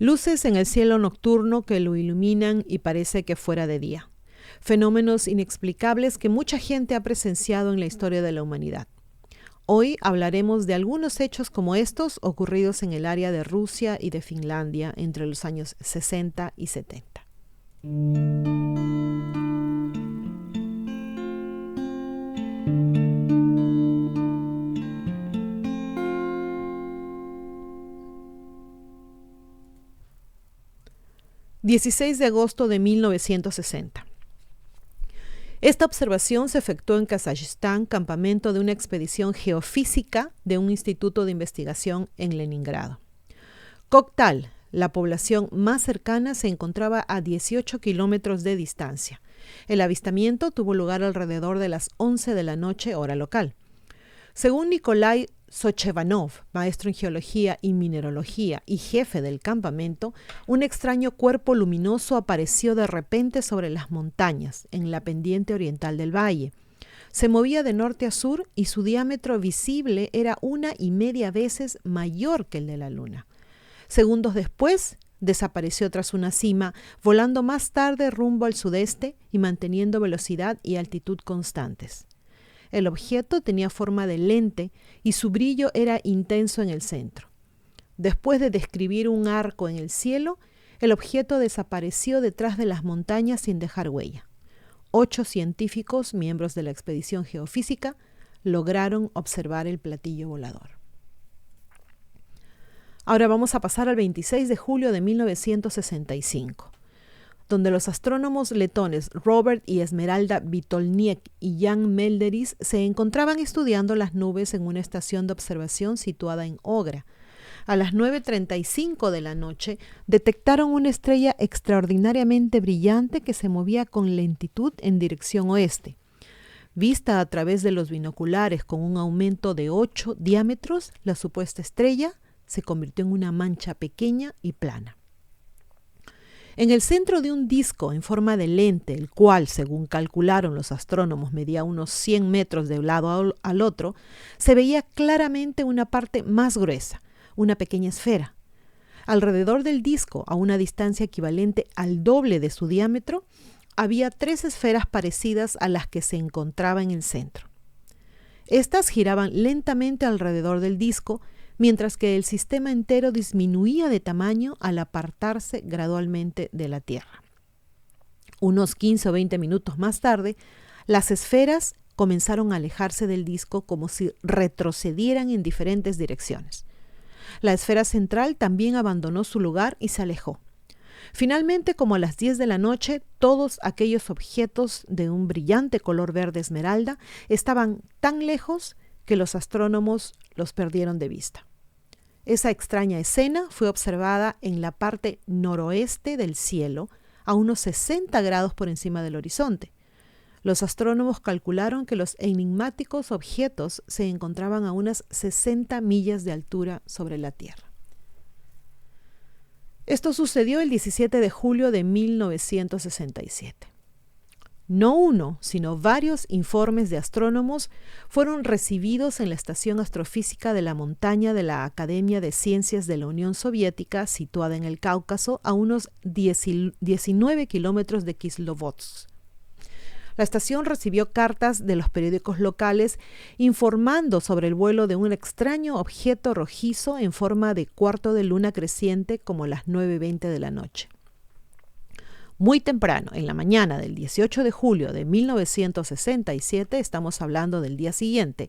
Luces en el cielo nocturno que lo iluminan y parece que fuera de día. Fenómenos inexplicables que mucha gente ha presenciado en la historia de la humanidad. Hoy hablaremos de algunos hechos como estos ocurridos en el área de Rusia y de Finlandia entre los años 60 y 70. 16 de agosto de 1960. Esta observación se efectuó en Kazajistán, campamento de una expedición geofísica de un instituto de investigación en Leningrado. Kokhtal, la población más cercana, se encontraba a 18 kilómetros de distancia. El avistamiento tuvo lugar alrededor de las 11 de la noche, hora local. Según Nikolai Sochevanov, maestro en geología y mineralogía y jefe del campamento, un extraño cuerpo luminoso apareció de repente sobre las montañas, en la pendiente oriental del valle. Se movía de norte a sur y su diámetro visible era 1,5 veces mayor que el de la Luna. Segundos después, desapareció tras una cima, volando más tarde rumbo al sudeste y manteniendo velocidad y altitud constantes. El objeto tenía forma de lente y su brillo era intenso en el centro. Después de describir un arco en el cielo, el objeto desapareció detrás de las montañas sin dejar huella. 8 científicos, miembros de la expedición geofísica, lograron observar el platillo volador. Ahora vamos a pasar al 26 de julio de 1965. Donde los astrónomos letones Robert y Esmeralda Vitolniek y Jan Melderis se encontraban estudiando las nubes en una estación de observación situada en Ogra. A las 9:35 de la noche detectaron una estrella extraordinariamente brillante que se movía con lentitud en dirección oeste. Vista a través de los binoculares con un aumento de 8 diámetros, la supuesta estrella se convirtió en una mancha pequeña y plana. En el centro de un disco en forma de lente, el cual, según calcularon los astrónomos, medía unos 100 metros de un lado al otro, se veía claramente una parte más gruesa, una pequeña esfera. Alrededor del disco, a una distancia equivalente al doble de su diámetro, había 3 esferas parecidas a las que se encontraba en el centro. Estas giraban lentamente alrededor del disco, mientras que el sistema entero disminuía de tamaño al apartarse gradualmente de la Tierra. Unos 15 o 20 minutos más tarde, las esferas comenzaron a alejarse del disco como si retrocedieran en diferentes direcciones. La esfera central también abandonó su lugar y se alejó. Finalmente, como a las 10 de la noche, todos aquellos objetos de un brillante color verde esmeralda estaban tan lejos que los astrónomos los perdieron de vista. Esa extraña escena fue observada en la parte noroeste del cielo, a unos 60 grados por encima del horizonte. Los astrónomos calcularon que los enigmáticos objetos se encontraban a unas 60 millas de altura sobre la Tierra. Esto sucedió el 17 de julio de 1967. No uno, sino varios informes de astrónomos fueron recibidos en la Estación Astrofísica de la Montaña de la Academia de Ciencias de la Unión Soviética, situada en el Cáucaso, a unos 19 kilómetros de Kislovodsk. La estación recibió cartas de los periódicos locales informando sobre el vuelo de un extraño objeto rojizo en forma de cuarto de luna creciente como las 9:20 de la noche. Muy temprano, en la mañana del 18 de julio de 1967, estamos hablando del día siguiente,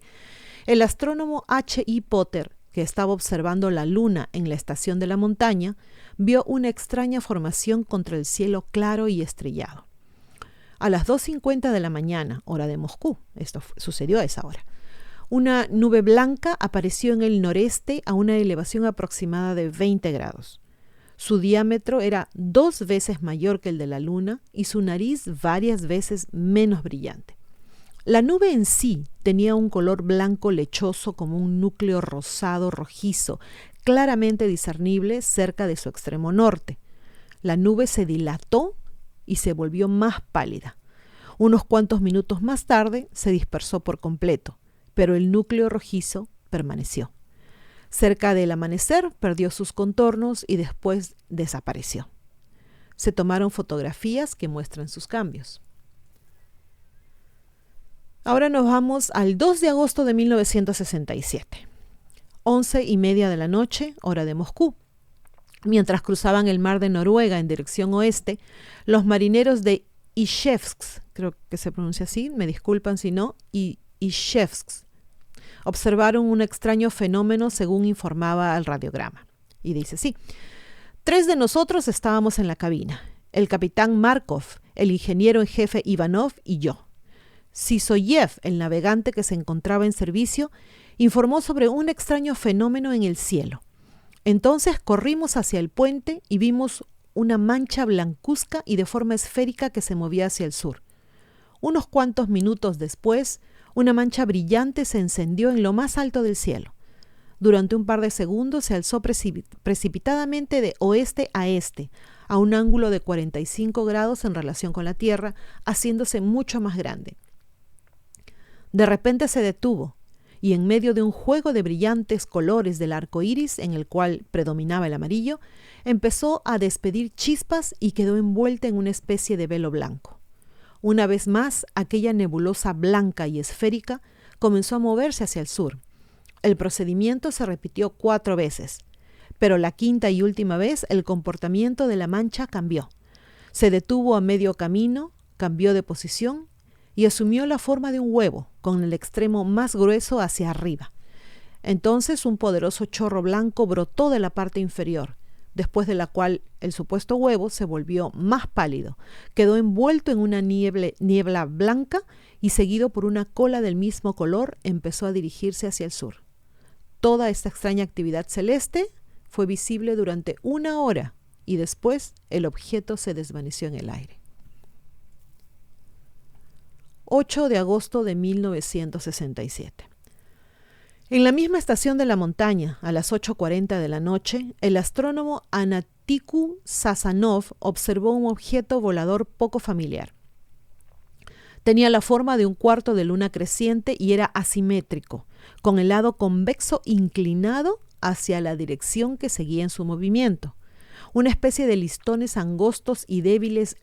el astrónomo H.I. Potter, que estaba observando la luna en la estación de la montaña, vio una extraña formación contra el cielo claro y estrellado. A las 2:50 de la mañana, hora de Moscú, esto sucedió a esa hora, una nube blanca apareció en el noreste a una elevación aproximada de 20 grados. Su diámetro era 2 veces mayor que el de la Luna y su nariz varias veces menos brillante. La nube en sí tenía un color blanco lechoso como un núcleo rosado rojizo, claramente discernible cerca de su extremo norte. La nube se dilató y se volvió más pálida. Unos cuantos minutos más tarde se dispersó por completo, pero el núcleo rojizo permaneció. Cerca del amanecer perdió sus contornos y después desapareció. Se tomaron fotografías que muestran sus cambios. Ahora nos vamos al 2 de agosto de 1967, 11:30 de la noche, hora de Moscú. Mientras cruzaban el mar de Noruega en dirección oeste, los marineros de Izhevsk, creo que se pronuncia así, me disculpan si no, Izhevsk, observaron un extraño fenómeno según informaba el radiograma. Y dice así: 3 de nosotros estábamos en la cabina, el capitán Markov, el ingeniero en jefe Ivanov y yo. Sisoyev, el navegante que se encontraba en servicio, informó sobre un extraño fenómeno en el cielo. Entonces corrimos hacia el puente y vimos una mancha blancuzca y de forma esférica que se movía hacia el sur. Unos cuantos minutos después, una mancha brillante se encendió en lo más alto del cielo. Durante un par de segundos se alzó precipitadamente de oeste a este, a un ángulo de 45 grados en relación con la Tierra, haciéndose mucho más grande. De repente se detuvo, y en medio de un juego de brillantes colores del arco iris, en el cual predominaba el amarillo, empezó a despedir chispas y quedó envuelta en una especie de velo blanco. Una vez más, aquella nebulosa blanca y esférica comenzó a moverse hacia el sur. El procedimiento se repitió 4 veces, pero la quinta y última vez el comportamiento de la mancha cambió. Se detuvo a medio camino, cambió de posición y asumió la forma de un huevo, con el extremo más grueso hacia arriba. Entonces un poderoso chorro blanco brotó de la parte inferior, después de la cual el supuesto huevo se volvió más pálido, quedó envuelto en una niebla blanca y seguido por una cola del mismo color empezó a dirigirse hacia el sur. Toda esta extraña actividad celeste fue visible durante 1 hora y después el objeto se desvaneció en el aire. 8 de agosto de 1967. En la misma estación de la montaña, a las 8:40 de la noche, el astrónomo Anatiku Sazanov observó un objeto volador poco familiar. Tenía la forma de un cuarto de luna creciente y era asimétrico, con el lado convexo inclinado hacia la dirección que seguía en su movimiento. Una especie de listones angostos y débilmente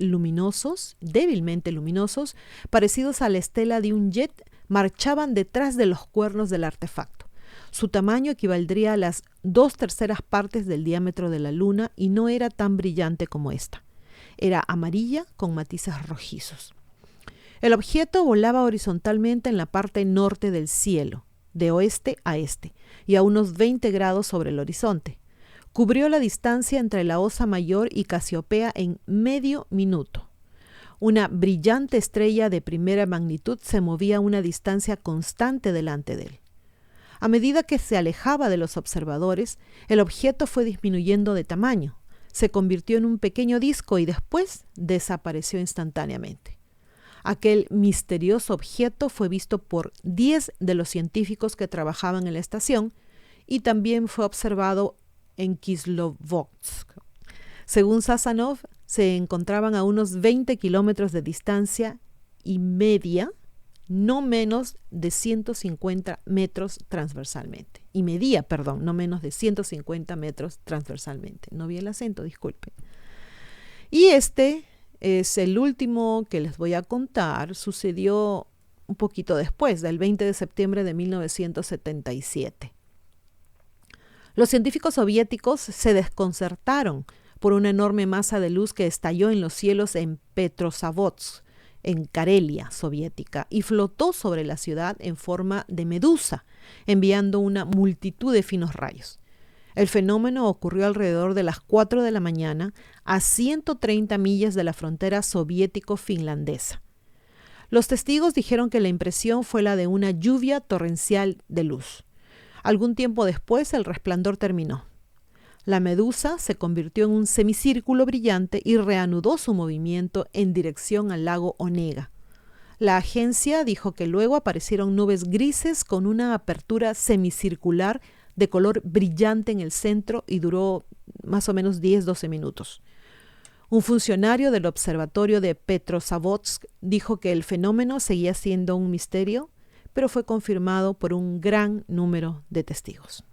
luminosos, parecidos a la estela de un jet, marchaban detrás de los cuernos del artefacto. Su tamaño equivaldría a las 2/3 partes del diámetro de la luna y no era tan brillante como esta. Era amarilla con matices rojizos. El objeto volaba horizontalmente en la parte norte del cielo, de oeste a este, y a unos 20 grados sobre el horizonte. Cubrió la distancia entre la Osa Mayor y Casiopea en medio minuto. Una brillante estrella de primera magnitud se movía a una distancia constante delante de él. A medida que se alejaba de los observadores, el objeto fue disminuyendo de tamaño, se convirtió en un pequeño disco y después desapareció instantáneamente. Aquel misterioso objeto fue visto por 10 de los científicos que trabajaban en la estación y también fue observado en Kislovodsk. Según Sazanov, se encontraban a unos 20 kilómetros de distancia y media, no menos de 150 metros transversalmente. Y medía, no menos de 150 metros transversalmente. No vi el acento, disculpe. Y este es el último que les voy a contar. Sucedió un poquito después, del 20 de septiembre de 1977. Los científicos soviéticos se desconcertaron por una enorme masa de luz que estalló en los cielos en Petrozavodsk, en Karelia soviética, y flotó sobre la ciudad en forma de medusa, enviando una multitud de finos rayos. El fenómeno ocurrió alrededor de las 4 de la mañana a 130 millas de la frontera soviético-finlandesa. Los testigos dijeron que la impresión fue la de una lluvia torrencial de luz. Algún tiempo después el resplandor terminó. La medusa se convirtió en un semicírculo brillante y reanudó su movimiento en dirección al lago Onega. La agencia dijo que luego aparecieron nubes grises con una apertura semicircular de color brillante en el centro y duró más o menos 10-12 minutos. Un funcionario del observatorio de Petrozavodsk dijo que el fenómeno seguía siendo un misterio, pero fue confirmado por un gran número de testigos.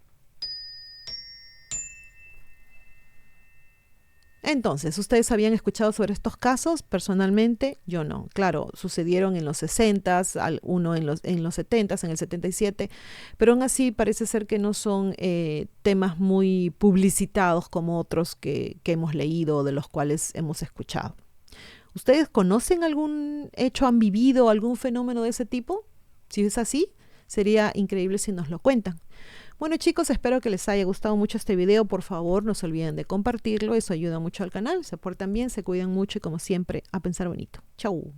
Entonces, ¿ustedes habían escuchado sobre estos casos? Personalmente, yo no. Claro, sucedieron en los 60s, uno en los 70s, en el 77, pero aún así parece ser que no son temas muy publicitados como otros que hemos leído o de los cuales hemos escuchado. ¿Ustedes conocen algún hecho, han vivido algún fenómeno de ese tipo? Si es así, sería increíble si nos lo cuentan. Bueno chicos, espero que les haya gustado mucho este video. Por favor, no se olviden de compartirlo. Eso ayuda mucho al canal. Se portan bien, se cuidan mucho y como siempre, a pensar bonito. Chau.